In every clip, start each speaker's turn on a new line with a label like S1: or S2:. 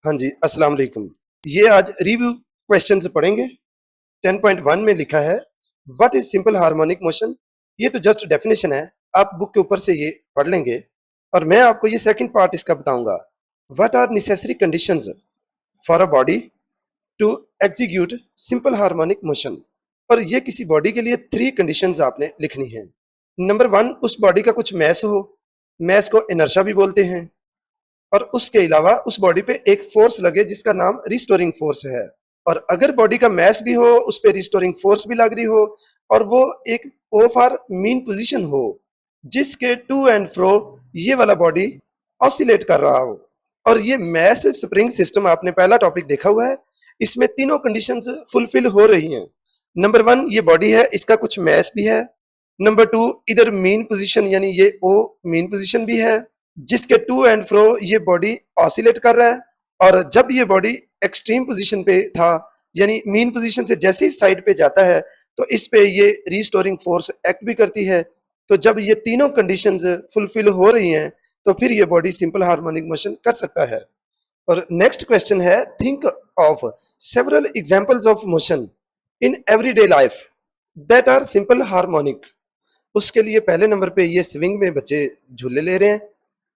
S1: हाँ जी, अस्सलाम वालेकुम। ये आज रिव्यू क्वेश्चंस पढ़ेंगे। 10.1 में लिखा है, what is simple harmonic motion? ये तो जस्ट डेफिनेशन है, आप बुक के ऊपर से ये पढ़ लेंगे और मैं आपको ये सेकंड पार्ट इसका बताऊंगा। What are necessary conditions for a body to execute simple harmonic motion? और ये किसी बॉडी के लिए 3 कंडीशंस आपने लिखनी है। नंबर 1, उस बॉडी का कुछ मैस हो, मैस को इनर्शिया भी बोलते हैं। और उसके अलावा उस बॉडी पे एक फोर्स लगे जिसका नाम रिस्टोरिंग फोर्स है। और अगर बॉडी का मैस भी हो, उस पे रिस्टोरिंग फोर्स भी लग रही हो और वो एक ओ फॉर मीन पोजीशन हो जिसके टू एंड फ्रो ये वाला बॉडी ऑसिलेट कर रहा हो। और ये मैस स्प्रिंग सिस्टम आपने पहला टॉपिक देखा हुआ है, इसमें तीनों कंडीशंस फुलफिल हो रही हैं। नंबर 1, ये बॉडी है, इसका कुछ मैस भी है। नंबर 2, इधर मीन पोजीशन यानी ये ओ मीन पोजीशन भी है जिसके टू एंड फ्रो ये बॉडी ऑसिलेट कर रहा है। और जब ये बॉडी एक्सट्रीम पोजीशन पे था यानी मीन पोजीशन से जैसे ही साइड पे जाता है तो इस पे ये रिस्टोरिंग फोर्स एक्ट भी करती है। तो जब ये तीनों कंडीशंस फुलफिल हो रही हैं तो फिर ये बॉडी सिंपल हार्मोनिक मोशन कर सकता है। और नेक्स्ट क्वेश्चन है, think of several examples of motion in everyday life that are simple harmonic. उसके लिए पहले नंबर पे ये स्विंग में बच्चे झूले ले रहे हैं,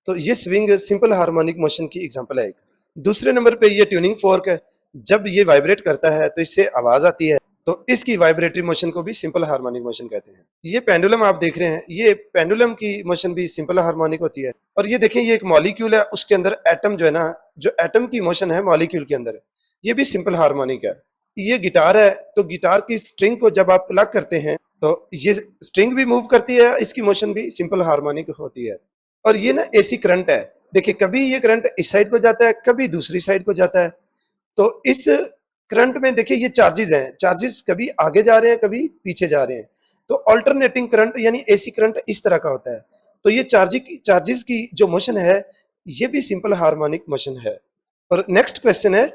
S1: तो ये स्विंग सिंपल हार्मोनिक मोशन की एग्जांपल है एक। दूसरे नंबर पे ये ट्यूनिंग फोर्क है, जब ये वाइब्रेट करता है तो इससे आवाज आती है, तो इसकी वाइब्रेटरी मोशन को भी सिंपल हार्मोनिक मोशन कहते हैं। ये पेंडुलम आप देख रहे हैं, ये पेंडुलम की मोशन भी सिंपल हार्मोनिक होती है। और ये देखें, ये एक मॉलिक्यूल है, उसके अंदर एटम जो है ना, जो एटम की मोशन है मॉलिक्यूल के अंदर, ये भी सिंपल हार्मोनिक है। ये गिटार है, तो गिटार की स्ट्रिंग को जब आप प्लग करते हैं तो ये स्ट्रिंग भी मूव करती है, इसकी मोशन भी सिंपल हार्मोनिक होती है। और ये ना एसी करंट है, देखिए कभी ये करंट इस साइड को जाता है, कभी दूसरी साइड को जाता है। तो इस करंट में देखिए ये चार्जेस हैं, चार्जेस कभी आगे जा रहे हैं, कभी पीछे जा रहे हैं। तो अल्टरनेटिंग करंट यानी एसी करंट इस तरह का होता है। तो ये चार्जेस की जो मोशन है, ये भी सिंपल हार्मोनिक मोशन है। और नेक्स्ट क्वेश्चन है,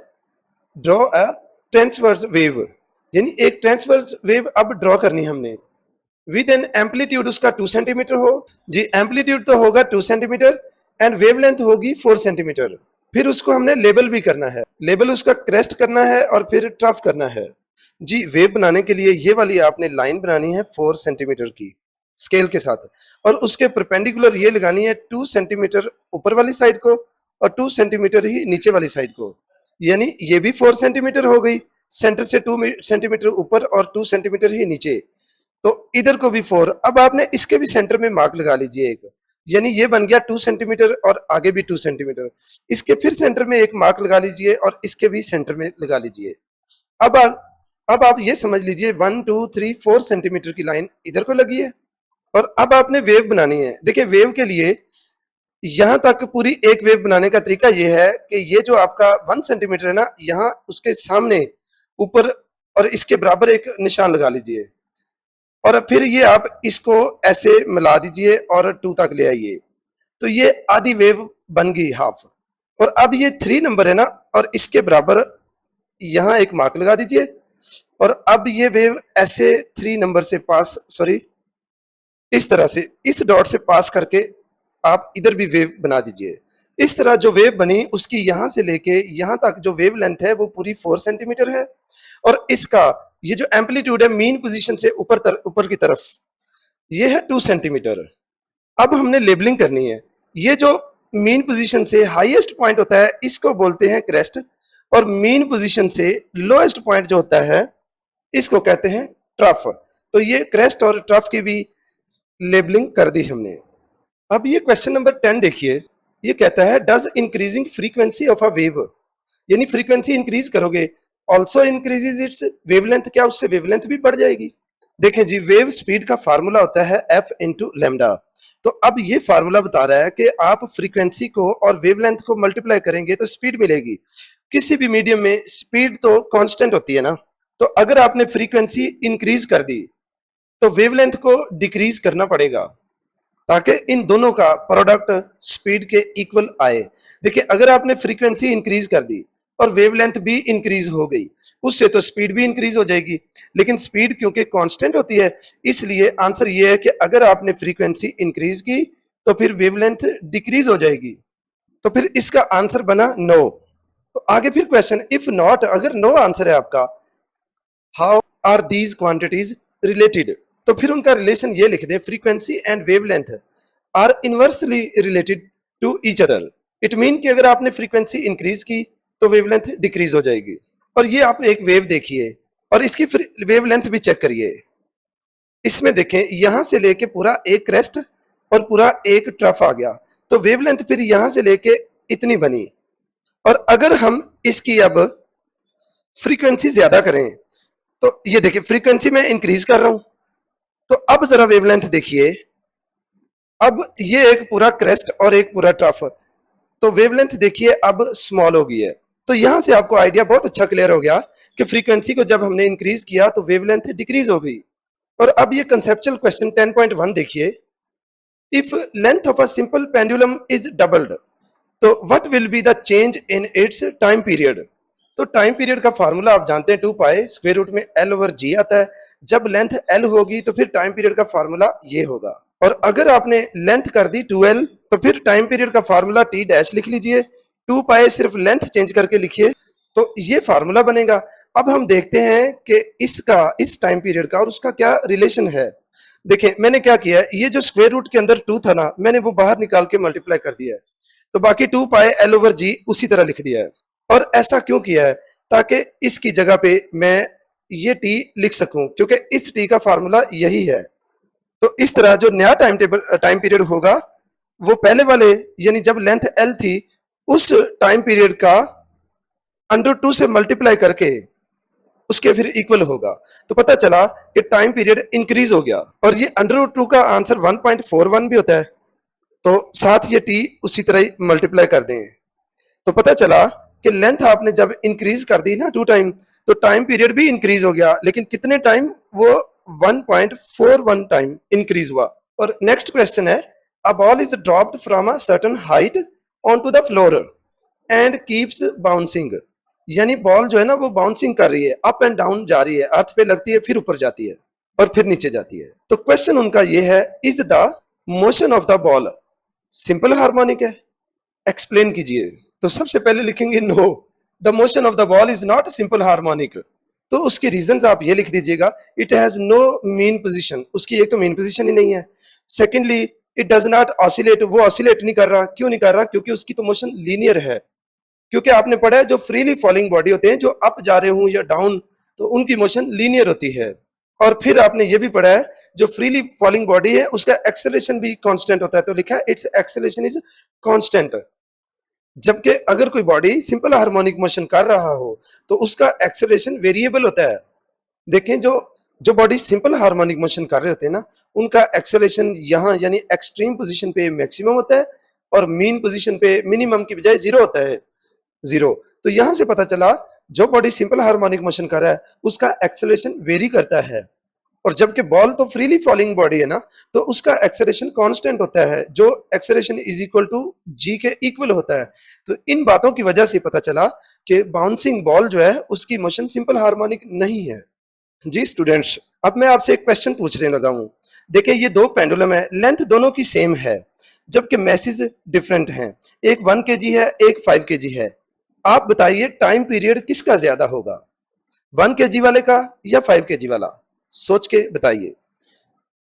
S1: ड्रॉ अ ट्रांसवर्स वेव, यानी एक ट्रांसवर्स वेव अब ड्रॉ करनी है हमने विद एन एम्पलीट्यूड उसका 2 सेंटीमीटर हो। जी, एम्पलीट्यूड तो होगा 2 सेंटीमीटर एंड वेवलेंथ होगी 4 सेंटीमीटर। फिर उसको हमने लेबल भी करना है, लेबल उसका क्रेस्ट करना है और फिर ट्रफ करना है। जी, वेव बनाने के लिए ये वाली आपने लाइन बनानी है 4 सेंटीमीटर की स्केल के साथ, और उसके परपेंडिकुलर ये लगानी है 2 सेंटीमीटर ऊपर वाली साइड को और 2 सेंटीमीटर ही नीचे वाली साइड को। यानी ये भी 4 सेंटीमीटर हो गई, सेंटर से 2 सेंटीमीटर ऊपर और 2 सेंटीमीटर ही नीचे। तो इधर को भी 4। अब आपने इसके भी सेंटर में मार्क लगा लीजिए एक, यानी ये बन गया 2 सेंटीमीटर और आगे भी 2 सेंटीमीटर। इसके फिर सेंटर में एक मार्क लगा लीजिए और इसके भी सेंटर में लगा लीजिए। अब आ, अब आप ये समझ लीजिए 1 2 3 4 सेंटीमीटर की लाइन इधर को लगी है। और अब आपने वेव बनानी है। देखिए, वेव के लिए यहां तक पूरी एक वेव बनाने का तरीका ये है कि ये जो आपका 1 सेंटीमीटर है ना, यहाँ उसके सामने ऊपर और इसके बराबर एक निशान लगा लीजिए और फिर ये आप इसको ऐसे मिला दीजिए और 2 तक ले आइए। तो ये आधी वेव बन गई, हाफ। और अब ये 3 नंबर है ना, और इसके बराबर यहां एक मार्क लगा दीजिए और अब ये वेव ऐसे 3 नंबर से पास, सॉरी, इस तरह से इस डॉट से पास करके आप इधर भी वेव बना दीजिए। इस तरह जो वेव बनी उसकी यहां से लेके यहां तक जो वेव लेंथ है वो पूरी 4 सेंटीमीटर है। और इसका ये जो एम्पलीट्यूड है मीन पोजीशन से ऊपर की तरफ, ये है 2 सेंटीमीटर। अब हमने लेबलिंग करनी है। ये जो मीन पोजीशन से हाईएस्ट पॉइंट होता है इसको बोलते हैं क्रेस्ट, और मीन पोजीशन से लोएस्ट पॉइंट जो होता है इसको कहते हैं ट्रफ। तो ये क्रेस्ट और ट्रफ की भी लेबलिंग कर दी हमने। अब ये क्वेश्चन नंबर 10 देखिए, ये कहता है does increasing frequency of a wave, यानी फ्रीक्वेंसी इंक्रीज करोगे ऑल्सो इंक्रीजेज इट्स वेवलेंथ, क्या उससे वेवलेंथ भी बढ़ जाएगी? देखें जी, वेव स्पीड का फार्मूला होता है एफ इंटू लेमडा। तो अब ये फार्मूला बता रहा है कि आप फ्रीक्वेंसी को और वेवलेंथ को मल्टीप्लाई करेंगे तो स्पीड मिलेगी। किसी भी मीडियम में स्पीड तो कांस्टेंट होती है ना, तो अगर आपने फ्रीक्वेंसी इंक्रीज कर दी तो वेवलेंथ को डिक्रीज करना पड़ेगा ताकि इन दोनों का प्रोडक्ट स्पीड के इक्वल आए। देखिए, अगर आपने फ्रीक्वेंसी इंक्रीज कर दी और वेवलेंथ भी इंक्रीज हो गई, उससे तो स्पीड भी इंक्रीज हो जाएगी, लेकिन स्पीड क्योंकि कांस्टेंट होती है इसलिए आंसर ये है कि अगर आपने फ्रीक्वेंसी इंक्रीज की तो फिर वेवलेंथ डिक्रीज हो जाएगी। तो फिर इसका आंसर बना नो। तो आगे फिर क्वेश्चन, इफ नॉट, अगर नो आंसर है आपका, how are these quantities related, तो फिर उनका रिलेशन ये लिख दें, frequency and wavelength are inversely related to each other. It mean कि अगर आपने फ्रीक्वेंसी इंक्रीज की तो वेवलेंथ डिक्रीज हो जाएगी। और ये आप एक वेव देखिए और इसकी वेवलेंथ भी चेक करिए। इसमें देखें यहां से लेके पूरा एक क्रेस्ट और पूरा एक ट्रफ आ गया, तो वेवलेंथ फिर यहां से लेके इतनी बनी। और अगर हम इसकी अब फ्रीक्वेंसी ज्यादा करें तो ये देखिए फ्रीक्वेंसी में इंक्रीज कर रहा हूं, तो अब जरा वेवलेंथ देखिए, अब ये एक पूरा क्रेस्ट और एक पूरा ट्रफ, तो वेवलेंथ देखिए अब स्मॉल हो गई है। तो यहां से आपको आइडिया बहुत अच्छा क्लियर हो गया कि फ्रीक्वेंसी को जब हमने इंक्रीज किया तो वेवलेंथ डिक्रीज हो गई। और अब ये कंसेप्चुअल क्वेश्चन 10.1 देखिए, if length of a simple pendulum is doubled तो what will be the change in its time period. तो टाइम पीरियड का फार्मूला आप जानते हैं, 2 पाई स्क्वायर रूट में एल ओवर जी आता है। जब लेंथ एल होगी तो फिर टाइम पीरियड का फार्मूला ये होगा। और अगर आपने लेंथ कर दी 2l तो फिर टाइम पीरियड का फार्मूला टी डैश लिख लीजिए, 2 पाई सिर्फ लेंथ चेंज करके लिखिए तो ये फार्मूला बनेगा। अब हम देखते हैं कि इसका, इस टाइम पीरियड का और उसका क्या रिलेशन है। देखिए मैंने क्या किया है, ये जो स्क्वायर रूट के अंदर 2 था ना, मैंने वो बाहर निकाल के मल्टीप्लाई कर दिया है, तो बाकी 2 पाई एल ओवर जी उसी तरह लिख दिया है। और ऐसा क्यों किया है, ताकि इसकी जगह पे मैं ये टी लिख सकूं, क्योंकि इस टी का फार्मूला यही है। तो इस तरह जो नया टाइम पीरियड होगा वो पहले वाले यानी जब लेंथ एल थी उस टाइम पीरियड का √2 से मल्टीप्लाई करके उसके फिर इक्वल होगा। तो पता चला कि टाइम पीरियड इंक्रीज हो गया। और ये √2 का आंसर 1.41 भी होता है, तो साथ ये टी उसी तरह ही मल्टीप्लाई कर दें। तो पता चला कि लेंथ आपने जब इंक्रीज कर दी ना 2 टाइम, तो टाइम पीरियड भी इंक्रीज हो गया, लेकिन कितने टाइम, वो 1.41 टाइम इंक्रीज हुआ। और नेक्स्ट क्वेश्चन है, a ball is dropped from a certain height on the floor and keeps bouncing, यानी बॉल जो है ना वो बाउंसिंग कर रही है, अप एंड डाउन जा रही है, अर्थ पे लगती है फिर ऊपर जाती है और फिर नीचे जाती है। तो क्वेश्चन उनका ये है, is the motion of the ball simple harmonic है, एक्सप्लेन कीजिए। तो सबसे पहले लिखेंगे no, the motion of the ball is not simple harmonic. तो उसके रीजंस आप ये लिख दीजिएगा, it has no mean position, उसकी एक तो मीन पोजीशन ही नहीं है। Secondly it does not oscillate, वो ऑसिलेट नहीं कर रहा, क्यों नहीं कर रहा, क्योंकि उसकी तो मोशन लीनियर है। क्योंकि आपने पढ़ा है जो फ्रीली फॉलिंग बॉडी होते हैं, जो अप जा रहे हूं या डाउन, तो उनकी मोशन लीनियर होती है। और फिर आपने ये भी पढ़ा है जो फ्रीली फॉलिंग बॉडी है उसका एक्सेलरेशन भी कांस्टेंट होता है, तो लिखा है इट्स एक्सेलरेशन इज कांस्टेंट। जबकि अगर कोई बॉडी सिंपल हार्मोनिक मोशन कर रहा हो तो उसका एक्सेलरेशन वेरिएबल होता है। देखें जो जो बॉडी सिंपल हार्मोनिक मोशन कर रहे होते हैं ना, उनका एक्सेलरेशन यहाँ यानी एक्सट्रीम पोजीशन पे मैक्सिमम होता है और मीन पोजीशन पे मिनिमम की बजाय जीरो होता है, जीरो। तो यहां से पता चला जो बॉडी सिंपल हार्मोनिक मोशन कर रहा है उसका एक्सेलरेशन वेरी करता है। और जबकि बॉल तो फ्रीली फॉलिंग बॉडी है ना, तो उसका एक्सेलरेशन कांस्टेंट होता है, जो एक्सेलरेशन इज इक्वल टू जी के इक्वल होता है। तो इन बातों की वजह से पता चला कि बाउंसिंग बॉल जो है उसकी मोशन सिंपल हार्मोनिक नहीं है। जी स्टूडेंट्स, अब मैं आपसे एक क्वेश्चन पूछने लगा हूं। देखिए ये 2 पेंडुलम है, लेंथ दोनों की सेम है जबकि मैसेज डिफरेंट हैं, एक 1 kg है एक 5 kg है। आप बताइए टाइम पीरियड किसका ज्यादा होगा, 1 kg वाले का या 5 kg वाला, सोच के बताइए।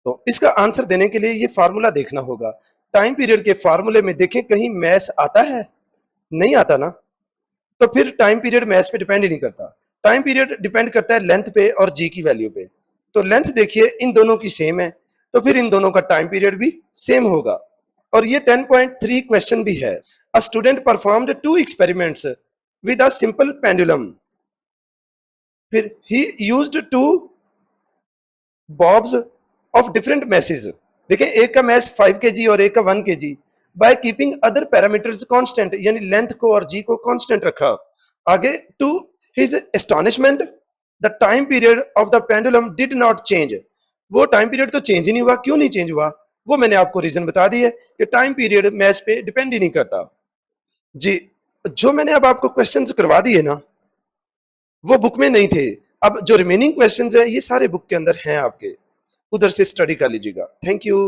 S1: तो इसका आंसर देने के लिए ये फार्मूला देखना होगा। टाइम पीरियड के फार्मूले में देखें कहीं मैस आता है, नहीं आता ना, तो फिर टाइम पीरियड मैस पे डिपेंड ही नहीं करता। टाइम पीरियड डिपेंड करता है लेंथ पे और जी की वैल्यू पे। तो लेंथ देखिए इन दोनों की सेम है, तो फिर इन दोनों का टाइम पीरियड भी सेम होगा। और ये 10.3 क्वेश्चन भी है, a student performed 2 experiments with a simple pendulum, फिर he used 2 bobs of different masses. देखिए एक का मैस 5 kg और एक का 1 kg, by keeping other parameters constant, यानी लेंथ को और जी को कांस्टेंट रखा। आगे to his astonishment the time period of the pendulum did not change, वो टाइम पीरियड तो चेंज ही नहीं हुआ, क्यों नहीं चेंज हुआ, वो मैंने आपको रीजन बता दी है कि टाइम पीरियड मैस पे डिपेंड ही नहीं करता। जी, जो मैंने अब आपको क्वेश्चंस करवा दिए ना वो बुक में नहीं थे। अब जो रिमेनिंग क्वेश्चंस है ये सारे बुक के अंदर हैं आपके, उधर से स्टडी कर लीजिएगा। Thank you.